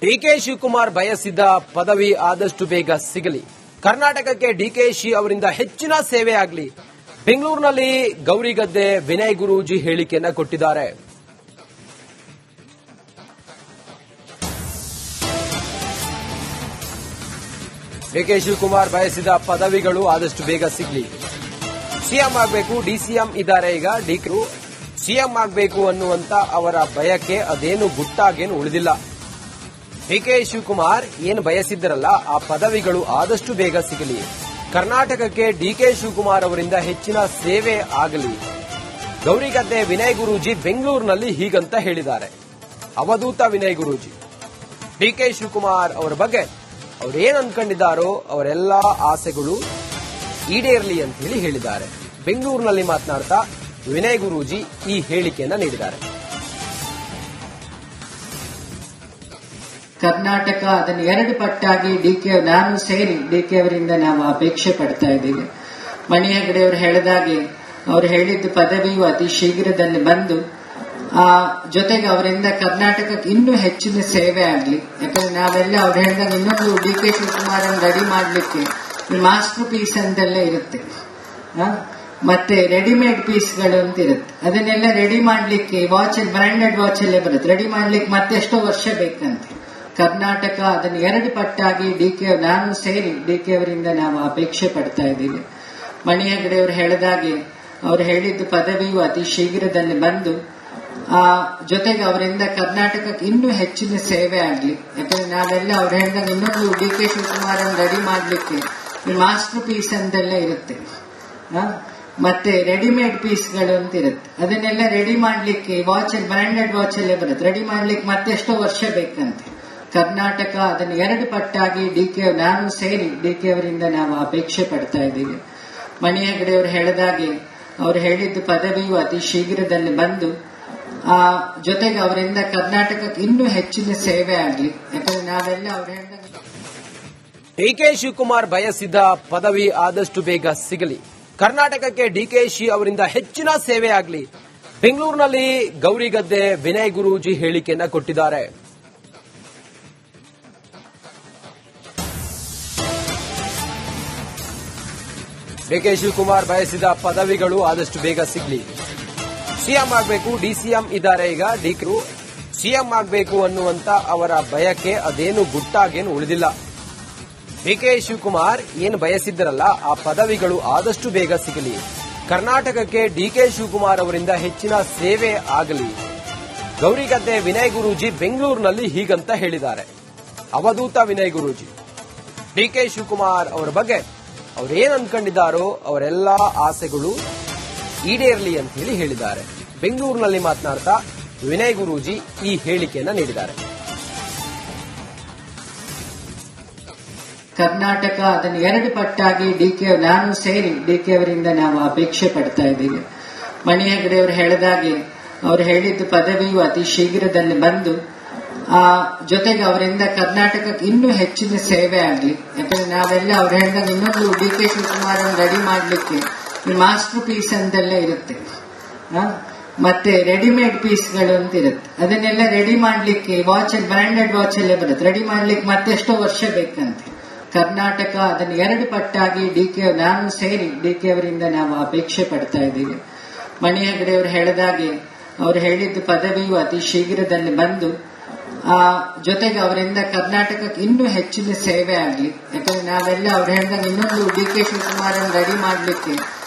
DK Shivakumar ಬಯಸಿದ ಪದವಿ ಆದಷ್ಟು ಬೇಗ ಸಿಗಲಿ. ಕರ್ನಾಟಕಕ್ಕೆ ಡಿಕೆಶಿ ಅವರಿಂದ ಹೆಚ್ಚಿನ ಸೇವೆ ಆಗಲಿ. ಬೆಂಗಳೂರಿನಲ್ಲಿ ಗೌರಿಗದ್ದೆ ವಿನಯ್ ಗುರೂಜಿ ಹೇಳಿಕೆಯನ್ನ ಕೊಟ್ಟಿದ್ದಾರೆ. ಡಿಕೆ ಶಿವಕುಮಾರ್ ಬಯಸಿದ ಪದವಿಗಳು ಆದಷ್ಟು ಬೇಗ ಸಿಗಲಿ. ಸಿಎಂ ಆಗಬೇಕು, ಡಿಸಿಎಂ ಇದ್ದಾರೆ. ಈಗ ಡಿಕೆ ಸಿಎಂ ಆಗಬೇಕು ಅನ್ನುವಂತ ಅವರ ಬಯಕೆ ಅದೇನು ಗುಟ್ಟಾಗೇನು ಉಳಿದಿಲ್ಲ. ಡಿಕೆ ಶಿವಕುಮಾರ್ ಏನು ಬಯಸಿದ್ದರಲ್ಲ ಆ ಪದವಿಗಳು ಆದಷ್ಟು ಬೇಗ ಸಿಗಲಿ. ಕರ್ನಾಟಕಕ್ಕೆ ಡಿಕೆ ಶಿವಕುಮಾರ್ ಅವರಿಂದ ಹೆಚ್ಚಿನ ಸೇವೆ ಆಗಲಿ. ಗೌರಿಗದ್ದೆ ವಿನಯ್ ಗುರೂಜಿ ಬೆಂಗಳೂರಿನಲ್ಲಿ ಹೀಗಂತ ಹೇಳಿದ್ದಾರೆ. ಅವಧೂತ ವಿನಯ್ ಗುರೂಜಿ ಡಿಕೆ ಶಿವಕುಮಾರ್ ಅವರ ಬಗ್ಗೆ ಅವರೇನು ಅನ್ಕೊಂಡಿದ್ದಾರೋ ಅವರೆಲ್ಲಾ ಆಸೆಗಳು ಈಡೇರಲಿ ಅಂತ ಹೇಳಿದ್ದಾರೆ. ಬೆಂಗಳೂರಿನಲ್ಲಿ ಮಾತನಾಡ್ತಾ ವಿನಯ್ ಗುರೂಜಿ ಈ ಹೇಳಿಕೆಯನ್ನ ನೀಡಿದ್ದಾರೆ. ಕರ್ನಾಟಕ ಅದನ್ನು ಎರಡು ಪಟ್ಟಾಗಿ ನಾನು ಸೇರಿ ಡಿಕೆ ಅವರಿಂದ ನಾವು ಅಪೇಕ್ಷೆ ಪಡ್ತಾ ಇದ್ದೀವಿ. ಮಣಿ ಹೆಗಡೆ ಅವರು ಹೇಳಿದಾಗೆ ಅವರು ಹೇಳಿದ್ದು ಪದವಿಯು ಅತಿ ಶೀಘ್ರದಲ್ಲಿ ಬಂದು ಜೊತೆಗೆ ಅವರಿಂದ ಕರ್ನಾಟಕಕ್ಕೆ ಇನ್ನೂ ಹೆಚ್ಚಿನ ಸೇವೆ ಆಗಲಿ. ಯಾಕಂದ್ರೆ ನಾವೆಲ್ಲ ಅವ್ರು ಹೇಳಿದಾಗ ಇನ್ನೊಂದು ಡಿಕೆ ಶಿವಕುಮಾರ್ ಅನ್ನು ರೆಡಿ ಮಾಡ್ಲಿಕ್ಕೆ ಮಾಸ್ಟರ್ ಪೀಸ್ ಅಂತೆಲ್ಲ ಇರುತ್ತೆ, ಮತ್ತೆ ರೆಡಿಮೇಡ್ ಪೀಸ್ಗಳು ಅಂತ ಇರುತ್ತೆ. ಅದನ್ನೆಲ್ಲ ರೆಡಿ ಮಾಡ್ಲಿಕ್ಕೆ ಬ್ರಾಂಡೆಡ್ ವಾಚ್ ಅಲ್ಲೇ ಬರುತ್ತೆ. ರೆಡಿ ಮಾಡ್ಲಿಕ್ಕೆ ಮತ್ತೆಷ್ಟೋ ವರ್ಷ ಬೇಕಂತೆ. ಕರ್ನಾಟಕ ಅದನ್ನು ಎರಡು ಪಟ್ಟಾಗಿ ನಾನು ಸೇರಿ ಡಿಕೆ ಅವರಿಂದ ನಾವು ಅಪೇಕ್ಷೆ ಪಡ್ತಾ ಇದ್ದೀವಿ. ಮಣಿ ಹೆಗಡೆ ಅವರು ಹೇಳಿದಾಗೆ ಅವರು ಹೇಳಿದ್ದು ಪದವಿಯು ಅತಿ ಶೀಘ್ರದಲ್ಲಿ ಬಂದು ಜೊತೆಗೆ ಅವರಿಂದ ಕರ್ನಾಟಕಕ್ಕೆ ಇನ್ನೂ ಹೆಚ್ಚಿನ ಸೇವೆ ಆಗಲಿ. ಯಾಕಂದ್ರೆ ನಾವೆಲ್ಲ ಅವ್ರು ಹೇಳಿದಾಗ ಇನ್ನೊಂದು ಡಿಕೆ ಶಿವಕುಮಾರ್ ಅನ್ನು ರೆಡಿ ಮಾಡ್ಲಿಕ್ಕೆ ಮಾಸ್ಟರ್ ಪೀಸ್ ಅಂತೆಲ್ಲ ಇರುತ್ತೆ, ಮತ್ತೆ ರೆಡಿಮೇಡ್ ಪೀಸ್ಗಳು ಅಂತ ಇರುತ್ತೆ. ಅದನ್ನೆಲ್ಲ ರೆಡಿ ಮಾಡ್ಲಿಕ್ಕೆ ಬ್ರಾಂಡೆಡ್ ವಾಚ್ ಅಲ್ಲೇ ಬರುತ್ತೆ. ರೆಡಿ ಮಾಡ್ಲಿಕ್ಕೆ ಮತ್ತೆಷ್ಟೋ ವರ್ಷ ಬೇಕಂತೆ. ಕರ್ನಾಟಕ ಅದನ್ನು ಎರಡು ಪಟ್ಟಾಗಿ ನಾನು ಸೇರಿ ಡಿಕೆ ಅವರಿಂದ ನಾವು ಅಪೇಕ್ಷೆ ಪಡ್ತಾ ಇದ್ದೀವಿ. ಮಣಿ ಹೆಗಡೆ ಅವರು ಹೇಳಿದಾಗೆ ಅವರು ಹೇಳಿದ್ದು ಪದವಿಯು ಅತಿ ಶೀಘ್ರದಲ್ಲಿ ಬಂದು ಜೊತೆಗೆ ಅವರಿಂದ ಕರ್ನಾಟಕಕ್ಕೆ ಇನ್ನೂ ಹೆಚ್ಚಿನ ಸೇವೆ ಆಗಲಿ. ಯಾಕಂದ್ರೆ ನಾವೆಲ್ಲ ಅವ್ರು ಹೇಳಿದಾಗ ಡಿಕೆ ಶಿವಕುಮಾರ್ ಬಯಸಿದ ಪದವಿ ಆದಷ್ಟು ಬೇಗ ಸಿಗಲಿ. ಕರ್ನಾಟಕಕ್ಕೆ ಡಿಕೆಶಿ ಅವರಿಂದ ಹೆಚ್ಚಿನ ಸೇವೆ ಆಗಲಿ. ಬೆಂಗಳೂರಿನಲ್ಲಿ ಗೌರಿಗದ್ದೆ ವಿನಯ್ ಗುರೂಜಿ ಹೇಳಿಕೆಯನ್ನ ಕೊಟ್ಟಿದ್ದಾರೆ. ಡಿಕೆ ಶಿವಕುಮಾರ್ ಬಯಸಿದ ಪದವಿಗಳು ಆದಷ್ಟು ಬೇಗ ಸಿಗಲಿ. ಸಿಎಂ ಆಗಬೇಕು, ಡಿಸಿಎಂ ಇದ್ದಾರೆ. ಈಗ ಡಿಕೆ ಸಿಎಂ ಆಗಬೇಕು ಅನ್ನುವಂತ ಅವರ ಬಯಕೆ ಅದೇನು ಗುಟ್ಟಾಗೇನು ಉಳಿದಿಲ್ಲ. ಡಿಕೆ ಶಿವಕುಮಾರ್ ಏನು ಬಯಸಿದ್ದರಲ್ಲ ಆ ಪದವಿಗಳು ಆದಷ್ಟು ಬೇಗ ಸಿಗಲಿ. ಕರ್ನಾಟಕಕ್ಕೆ ಡಿಕೆ ಶಿವಕುಮಾರ್ ಅವರಿಂದ ಹೆಚ್ಚಿನ ಸೇವೆ ಆಗಲಿ. ಗೌರಿಗದ್ದೆ ವಿನಯ್ ಗುರೂಜಿ ಬೆಂಗಳೂರಿನಲ್ಲಿ ಹೀಗಂತ ಹೇಳಿದ್ದಾರೆ. ಅವಧೂತ ವಿನಯ್ ಗುರೂಜಿ ಡಿಕೆ ಶಿವಕುಮಾರ್ ಅವರ ಬಗ್ಗೆ ಅವರೇನು ಅನ್ಕೊಂಡಿದ್ದಾರೋ ಅವರೆಲ್ಲಾ ಆಸೆಗಳು ಈಡೇರಲಿ ಅಂತ ಹೇಳಿದ್ದಾರೆ. ಬೆಂಗಳೂರಿನಲ್ಲಿ ಮಾತನಾಡ್ತಾ ವಿನಯ್ ಗುರೂಜಿ ಈ ಹೇಳಿಕೆಯನ್ನ ನೀಡಿದ್ದಾರೆ. ಕರ್ನಾಟಕ ಅದನ್ನು ಎರಡು ಪಟ್ಟಾಗಿ ನಾನು ಸೇರಿ ಡಿಕೆ ಅವರಿಂದ ನಾವು ಅಪೇಕ್ಷೆ ಪಡ್ತಾ ಇದ್ದೀವಿ. ಮಣಿ ಹೆಗಡೆ ಅವರು ಹೇಳಿದಾಗೆ ಅವರು ಹೇಳಿದ್ದು ಪದವಿಯು ಅತಿ ಶೀಘ್ರದಲ್ಲಿ ಬಂದು ಜೊತೆಗೆ ಅವರಿಂದ ಕರ್ನಾಟಕಕ್ಕೆ ಇನ್ನೂ ಹೆಚ್ಚಿನ ಸೇವೆ ಆಗಲಿ. ಯಾಕಂದ್ರೆ ನಾವೆಲ್ಲ ಅವ್ರು ಹೇಳಿದಾಗ ಇನ್ನೊಂದು ಡಿಕೆ ಶಿವಕುಮಾರ್ ಅನ್ನು ರೆಡಿ ಮಾಡ್ಲಿಕ್ಕೆ ಮಾಸ್ಟರ್ ಪೀಸ್ ಅಂತೆಲ್ಲ ಇರುತ್ತೆ, ಮತ್ತೆ ರೆಡಿಮೇಡ್ ಪೀಸ್ಗಳು ಅಂತ ಇರುತ್ತೆ. ಅದನ್ನೆಲ್ಲ ರೆಡಿ ಮಾಡ್ಲಿಕ್ಕೆ ಬ್ರಾಂಡೆಡ್ ವಾಚ್ ಅಲ್ಲೇ ಬರುತ್ತೆ. ರೆಡಿ ಮಾಡ್ಲಿಕ್ಕೆ ಮತ್ತೆಷ್ಟೋ ವರ್ಷ ಬೇಕಂತೆ. ಕರ್ನಾಟಕ ಅದನ್ನು ಎರಡು ಪಟ್ಟಾಗಿ ನಾನು ಸೇರಿ ಡಿಕೆ ಅವರಿಂದ ನಾವು ಅಪೇಕ್ಷೆ ಪಡ್ತಾ ಇದ್ದೀವಿ. ಮಣಿ ಹೆಗಡೆ ಅವರು ಹೇಳಿದಾಗೆ ಅವರು ಹೇಳಿದ್ದು ಪದವಿಯು ಅತಿ ಶೀಘ್ರದಲ್ಲಿ ಬಂದು ಜೊತೆಗೆ ಅವರಿಂದ ಕರ್ನಾಟಕಕ್ಕೆ ಇನ್ನೂ ಹೆಚ್ಚಿನ ಸೇವೆ ಆಗಲಿ. ಯಾಕಂದ್ರೆ ನಾವೆಲ್ಲ ಅವ್ರು ಹೇಳಿದಾಗ ಇನ್ನೊಂದು ಡಿಕೆ ಶಿವಕುಮಾರ್ ಅನ್ನು ರೆಡಿ ಮಾಡ್ಲಿಕ್ಕೆ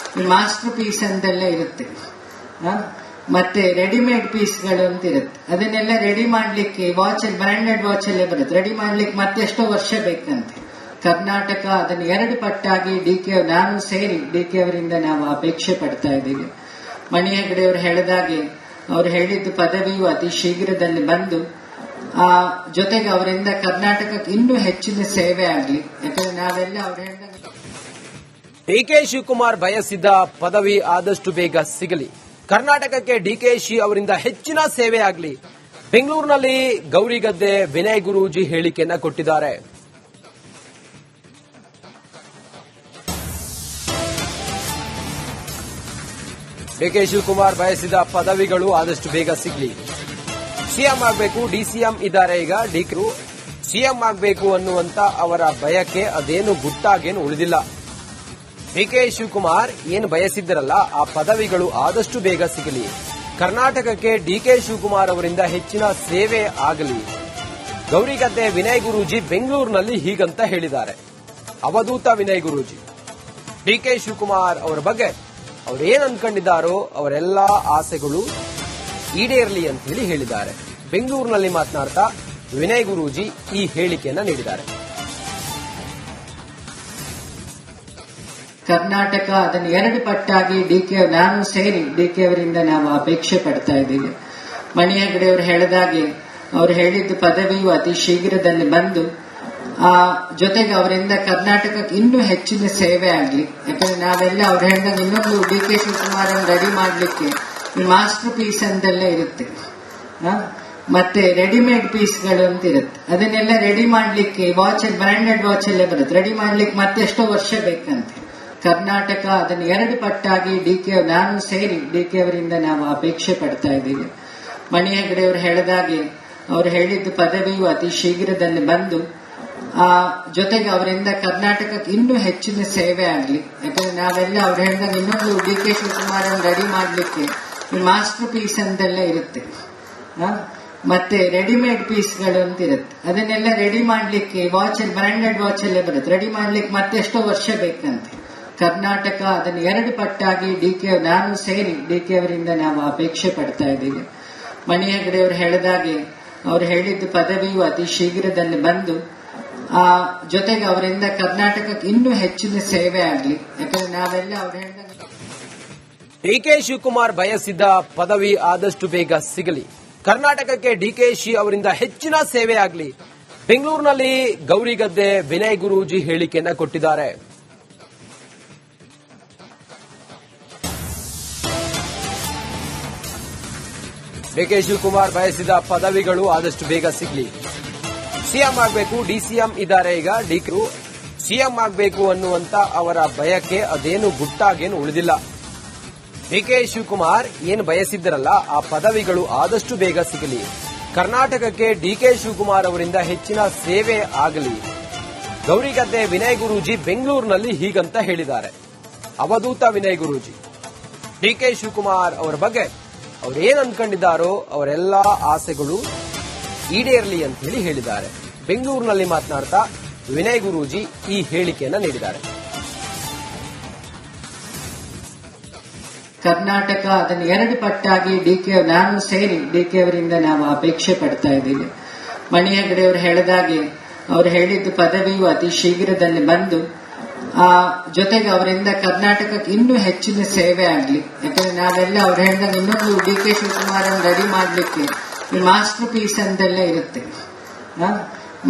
ಮಾಸ್ಟರ್ ಪೀಸ್ ಅಂತೆಲ್ಲ ಇರುತ್ತೆ, ಮತ್ತೆ ರೆಡಿಮೇಡ್ ಪೀಸ್ಗಳು ಅಂತ ಇರುತ್ತೆ. ಅದನ್ನೆಲ್ಲ ರೆಡಿ ಮಾಡ್ಲಿಕ್ಕೆ ಬ್ರಾಂಡೆಡ್ ವಾಚ್ ಅಲ್ಲೇ ಬರುತ್ತೆ. ರೆಡಿ ಮಾಡ್ಲಿಕ್ಕೆ ಮತ್ತೆಷ್ಟೋ ವರ್ಷ ಬೇಕಂತೆ. ಕರ್ನಾಟಕ ಅದನ್ನು ಎರಡು ಪಟ್ಟಾಗಿ ನಾನು ಸೇರಿ ಡಿಕೆ ಅವರಿಂದ ನಾವು ಅಪೇಕ್ಷೆ ಪಡ್ತಾ ಇದ್ದೀವಿ. ಮಣಿ ಹೆಗಡೆ ಅವರು ಹೇಳಿದಾಗೆ ಅವರು ಹೇಳಿದ್ದು ಪದವಿಯು ಅತಿ ಶೀಘ್ರದಲ್ಲಿ ಬಂದು ಜೊತೆಗೆ ಅವರಿಂದ ಕರ್ನಾಟಕಕ್ಕೆ ಇನ್ನೂ ಹೆಚ್ಚಿನ ಸೇವೆ ಆಗಲಿ. ಯಾಕಂದ್ರೆ ನಾವೆಲ್ಲ ಅವ್ರು ಹೇಳಿದಾಗ ಡಿಕೆ ಶಿವಕುಮಾರ್ ಬಯಸಿದ ಪದವಿ ಆದಷ್ಟು ಬೇಗ ಸಿಗಲಿ. ಕರ್ನಾಟಕಕ್ಕೆ ಡಿಕೆಶಿ ಅವರಿಂದ ಹೆಚ್ಚಿನ ಸೇವೆ ಆಗಲಿ. ಬೆಂಗಳೂರಿನಲ್ಲಿ ಗೌರಿಗದ್ದೆ ವಿನಯ್ ಗುರೂಜಿ ಹೇಳಿಕೆಯನ್ನ ಕೊಟ್ಟಿದ್ದಾರೆ. ಡಿಕೆ ಶಿವಕುಮಾರ್ ಬಯಸಿದ ಪದವಿಗಳು ಆದಷ್ಟು ಬೇಗ ಸಿಗಲಿ. ಸಿಎಂ ಆಗಬೇಕು, ಡಿಸಿಎಂ ಇದ್ದಾರೆ. ಈಗ ಡಿಕೆ ಸಿಎಂ ಆಗಬೇಕು ಅನ್ನುವಂತ ಅವರ ಬಯಕೆ ಅದೇನು ಗುಟ್ಟಾಗೇನು ಉಳಿದಿಲ್ಲ. ಡಿಕೆ ಶಿವಕುಮಾರ್ ಏನು ಬಯಸಿದ್ದರಲ್ಲ ಆ ಪದವಿಗಳು ಆದಷ್ಟು ಬೇಗ ಸಿಗಲಿ. ಕರ್ನಾಟಕಕ್ಕೆ ಡಿಕೆ ಶಿವಕುಮಾರ್ ಅವರಿಂದ ಹೆಚ್ಚಿನ ಸೇವೆ ಆಗಲಿ. ಗೌರಿಗದ್ದೆ ವಿನಯ್ ಗುರೂಜಿ ಬೆಂಗಳೂರಿನಲ್ಲಿ ಹೀಗಂತ ಹೇಳಿದ್ದಾರೆ. ಅವಧೂತ ವಿನಯ್ ಗುರೂಜಿ ಡಿಕೆ ಶಿವಕುಮಾರ್ ಅವರ ಬಗ್ಗೆ ಅವರೇನು ಅನ್ಕೊಂಡಿದ್ದಾರೋ ಅವರೆಲ್ಲಾ ಆಸೆಗಳು ಈಡೇರಲಿ ಅಂತ ಹೇಳಿದ್ದಾರೆ. ಬೆಂಗಳೂರಿನಲ್ಲಿ ಮಾತನಾಡ್ತಾ ವಿನಯ್ ಗುರೂಜಿ ಈ ಹೇಳಿಕೆಯನ್ನ ನೀಡಿದ್ದಾರೆ. ಕರ್ನಾಟಕ ಅದನ್ನು ಎರಡು ಪಟ್ಟಾಗಿ ನಾನು ಸೇರಿ ಡಿಕೆ ಅವರಿಂದ ನಾವು ಅಪೇಕ್ಷೆ ಪಡ್ತಾ ಇದ್ದೀವಿ. ಮಣಿ ಹೆಗಡೆ ಅವರು ಹೇಳಿದಾಗೆ ಅವರು ಹೇಳಿದ್ದು ಪದವಿಯು ಅತಿ ಶೀಘ್ರದಲ್ಲಿ ಬಂದು ಆ ಜೊತೆಗೆ ಅವರಿಂದ ಕರ್ನಾಟಕಕ್ಕೆ ಇನ್ನೂ ಹೆಚ್ಚಿನ ಸೇವೆ ಆಗಲಿ. ಯಾಕಂದ್ರೆ ನಾವೆಲ್ಲ ಅವ್ರು ಹೇಳಿದಾಗ ಇನ್ನೊಂದು ಡಿಕೆ ಶಿವಕುಮಾರ್ ರೆಡಿ ಮಾಡ್ಲಿಕ್ಕೆ ಮಾಸ್ಟರ್ ಪೀಸ್ ಅಂತೆಲ್ಲ ಇರುತ್ತೆ, ಮತ್ತೆ ರೆಡಿಮೇಡ್ ಪೀಸ್ಗಳು ಅಂತ ಇರುತ್ತೆ. ಅದನ್ನೆಲ್ಲ ರೆಡಿ ಮಾಡ್ಲಿಕ್ಕೆ ವಾಚ್ ಬ್ರಾಂಡೆಡ್ ವಾಚ್ ಎಲ್ಲ ಬರುತ್ತೆ. ರೆಡಿ ಮಾಡ್ಲಿಕ್ಕೆ ಮತ್ತೆಷ್ಟೋ ವರ್ಷ ಬೇಕಂತೆ. ಕರ್ನಾಟಕ ಅದನ್ನು ಎರಡು ಪಟ್ಟಾಗಿ ನಾನು ಸೇರಿ ಡಿಕೆ ಅವರಿಂದ ನಾವು ಅಪೇಕ್ಷೆ ಪಡ್ತಾ ಇದ್ದೀವಿ. ಮಣಿ ಹೆಗಡೆ ಅವರು ಹೇಳಿದಾಗೆ ಅವರು ಹೇಳಿದ್ದು ಪದವಿಯು ಅತಿ ಶೀಘ್ರದಲ್ಲಿ ಬಂದು ಆ ಜೊತೆಗೆ ಅವರಿಂದ ಕರ್ನಾಟಕಕ್ಕೆ ಇನ್ನೂ ಹೆಚ್ಚಿನ ಸೇವೆ ಆಗಲಿ. ಯಾಕಂದ್ರೆ ನಾವೆಲ್ಲ ಅವ್ರು ಹೇಳಿದಾಗ ಇನ್ನೊಂದು ಡಿಕೆ ಶಿವಕುಮಾರ್ ರೆಡಿ ಮಾಡ್ಲಿಕ್ಕೆ ಮಾಸ್ಟರ್ ಪೀಸ್ ಅಂತೆಲ್ಲ ಇರುತ್ತೆ, ಮತ್ತೆ ರೆಡಿಮೇಡ್ ಪೀಸ್ಗಳು ಅಂತ ಇರುತ್ತೆ. ಅದನ್ನೆಲ್ಲ ರೆಡಿ ಮಾಡ್ಲಿಕ್ಕೆ ವಾಚ್ ಬ್ರಾಂಡೆಡ್ ವಾಚ್ ಎಲ್ಲ ಬರುತ್ತೆ. ರೆಡಿ ಮಾಡ್ಲಿಕ್ಕೆ ಮತ್ತೆಷ್ಟೋ ವರ್ಷ ಬೇಕಂತೆ. ಕರ್ನಾಟಕ ಅದನ್ನು ಎರಡು ಪಟ್ಟಾಗಿ ನಾನು ಸೇರಿ ಡಿಕೆ ಅವರಿಂದ ನಾವು ಅಪೇಕ್ಷೆ ಪಡ್ತಾ ಇದ್ದೀವಿ. ಮಣಿ ಹೆಗಡೆ ಅವರು ಹೇಳಿದಾಗೆ ಅವರು ಹೇಳಿದ್ದು ಪದವಿಯು ಅತಿ ಶೀಘ್ರದಲ್ಲಿ ಬಂದು ಆ ಜೊತೆಗೆ ಅವರಿಂದ ಕರ್ನಾಟಕಕ್ಕೆ ಇನ್ನೂ ಹೆಚ್ಚಿನ ಸೇವೆ ಆಗಲಿ. ಯಾಕಂದ್ರೆ ನಾವೆಲ್ಲ ಅವ್ರು ಹೇಳಿದಾಗ ಡಿಕೆ ಶಿವಕುಮಾರ್ ಬಯಸಿದ್ದ ಪದವಿ ಆದಷ್ಟು ಬೇಗ ಸಿಗಲಿ. ಕರ್ನಾಟಕಕ್ಕೆ ಡಿಕೆಶಿ ಅವರಿಂದ ಹೆಚ್ಚಿನ ಸೇವೆ ಆಗಲಿ. ಬೆಂಗಳೂರಿನಲ್ಲಿ ಗೌರಿಗದ್ದೆ ವಿನಯ್ ಗುರೂಜಿ ಹೇಳಿಕೆಯನ್ನ ಕೊಟ್ಟಿದ್ದಾರೆ. ಡಿಕೆ ಶಿವಕುಮಾರ್ ಬಯಸಿದ ಪದವಿಗಳು ಆದಷ್ಟು ಬೇಗ ಸಿಗಲಿ. ಸಿಎಂ ಆಗಬೇಕು, ಡಿಸಿಎಂ ಇದ್ದಾರೆ ಈಗ. ಡಿಕೆ ಸಿಎಂ ಆಗಬೇಕು ಅನ್ನುವಂತ ಅವರ ಬಯಕೆ ಅದೇನು ಗುಟ್ಟಾಗೇನು ಉಳಿದಿಲ್ಲ. ಡಿಕೆ ಶಿವಕುಮಾರ್ ಏನು ಬಯಸಿದ್ದರಲ್ಲ ಆ ಪದವಿಗಳು ಆದಷ್ಟು ಬೇಗ ಸಿಗಲಿ. ಕರ್ನಾಟಕಕ್ಕೆ ಡಿಕೆ ಶಿವಕುಮಾರ್ ಅವರಿಂದ ಹೆಚ್ಚಿನ ಸೇವೆ ಆಗಲಿ. ಗೌರಿಗದ್ದೆ ವಿನಯ್ ಗುರೂಜಿ ಬೆಂಗಳೂರಿನಲ್ಲಿ ಹೀಗಂತ ಹೇಳಿದ್ದಾರೆ. ಅವಧೂತ ವಿನಯ್ ಗುರೂಜಿ ಡಿಕೆ ಶಿವಕುಮಾರ್ ಅವರ ಬಗ್ಗೆ ಅವರೇನು ಅನ್ಕೊಂಡಿದ್ದಾರೋ ಅವರೆಲ್ಲಾ ಆಸೆಗಳು ಈಡೇರಲಿ ಅಂತ ಹೇಳಿದ್ದಾರೆ. ಬೆಂಗಳೂರಿನಲ್ಲಿ ಮಾತನಾಡ್ತಾ ವಿನಯ್ ಗುರೂಜಿ ಈ ಹೇಳಿಕೆಯನ್ನ ನೀಡಿದ್ದಾರೆ. ಕರ್ನಾಟಕ ಅದನ್ನು ಎರಡು ಪಟ್ಟಾಗಿ ನಾನು ಸೇರಿ ಡಿಕೆ ಅವರಿಂದ ನಾವು ಅಪೇಕ್ಷೆ ಪಡ್ತಾ ಇದ್ದೀವಿ. ಮಣಿ ಹೆಗಡೆ ಅವರು ಹೇಳಿದಾಗೆ ಅವರು ಹೇಳಿದ್ದು ಪದವಿಯು ಅತಿ ಶೀಘ್ರದಲ್ಲಿ ಬಂದು ಆ ಜೊತೆಗೆ ಅವರಿಂದ ಕರ್ನಾಟಕಕ್ಕೆ ಇನ್ನೂ ಹೆಚ್ಚಿನ ಸೇವೆ ಆಗಲಿ. ಯಾಕಂದ್ರೆ ನಾವೆಲ್ಲ ಅವ್ರು ಹೇಳಿದಾಗ ಇನ್ನೊಂದು ಡಿಕೆ ಶಿವಕುಮಾರ್ ರೆಡಿ ಮಾಡ್ಲಿಕ್ಕೆ ಮಾಸ್ಟರ್ ಪೀಸ್ ಅಂತೆಲ್ಲ ಇರುತ್ತೆ,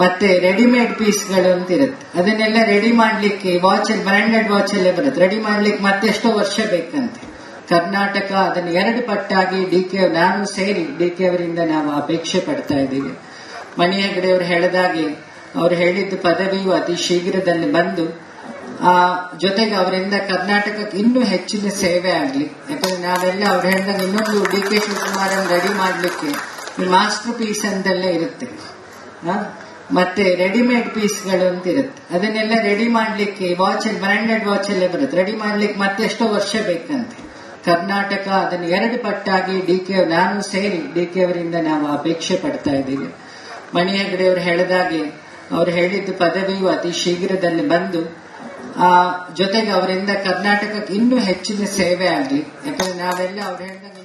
ಮತ್ತೆ ರೆಡಿಮೇಡ್ ಪೀಸ್ಗಳು ಅಂತ ಇರುತ್ತೆ. ಅದನ್ನೆಲ್ಲ ರೆಡಿ ಮಾಡ್ಲಿಕ್ಕೆ ವಾಚ್ ಬ್ರಾಂಡೆಡ್ ವಾಚ್ ಎಲ್ಲ ಬರುತ್ತೆ. ರೆಡಿ ಮಾಡ್ಲಿಕ್ಕೆ ಮತ್ತೆಷ್ಟೋ ವರ್ಷ ಬೇಕಂತೆ. ಕರ್ನಾಟಕ ಅದನ್ನು ಎರಡು ಪಟ್ಟಾಗಿ ನಾನು ಸೇರಿ ಡಿಕೆ ಅವರಿಂದ ನಾವು ಅಪೇಕ್ಷೆ ಪಡ್ತಾ ಇದ್ದೀವಿ. ಮಣಿ ಹೆಗಡೆ ಅವರು ಹೇಳಿದಾಗೆ ಅವರು ಹೇಳಿದ್ದು ಪದವಿಯು ಅತಿ ಶೀಘ್ರದಲ್ಲಿ ಬಂದು ಆ ಜೊತೆಗೆ ಅವರಿಂದ ಕರ್ನಾಟಕಕ್ಕೆ ಇನ್ನೂ ಹೆಚ್ಚಿನ ಸೇವೆ ಆಗಲಿ. ಯಾಕಂದ್ರೆ ನಾವೆಲ್ಲ ಅವ್ರು ಹೇಳಿದಾಗ ಇನ್ನೊಂದು ಡಿಕೆ ಶಿವಕುಮಾರ್ ರೆಡಿ ಮಾಡ್ಲಿಕ್ಕೆ ಮಾಸ್ಟರ್ ಪೀಸ್ ಅಂತೆಲ್ಲ ಇರುತ್ತೆ, ಮತ್ತೆ ರೆಡಿಮೇಡ್ ಪೀಸ್ಗಳು ಅಂತ ಇರುತ್ತೆ. ಅದನ್ನೆಲ್ಲ ರೆಡಿ ಮಾಡ್ಲಿಕ್ಕೆ ವಾಚ್ ಬ್ರಾಂಡೆಡ್ ವಾಚ್ ಎಲ್ಲ ಬರುತ್ತೆ. ರೆಡಿ ಮಾಡ್ಲಿಕ್ಕೆ ಮತ್ತೆಷ್ಟೋ ವರ್ಷ ಬೇಕಂತೆ. ಕರ್ನಾಟಕ ಅದನ್ನು ಎರಡು ಪಟ್ಟಾಗಿ ನಾನು ಸೇರಿ ಡಿಕೆ ಅವರಿಂದ ನಾವು ಅಪೇಕ್ಷೆ ಪಡ್ತಾ ಇದ್ದೀವಿ. ಮಣಿ ಹೆಗಡೆ ಅವರು ಹೇಳಿದಾಗೆ ಅವರು ಹೇಳಿದ್ದು ಪದವಿಯು ಅತಿ ಶೀಘ್ರದಲ್ಲಿ ಬಂದು ಆ ಜೊತೆಗೆ ಅವರಿಂದ ಕರ್ನಾಟಕಕ್ಕೆ ಇನ್ನೂ ಹೆಚ್ಚಿನ ಸೇವೆ ಆಗಲಿ. ಯಾಕಂದ್ರೆ ನಾವೆಲ್ಲ ಅವ್ರು ಹೇಳಿದಾಗ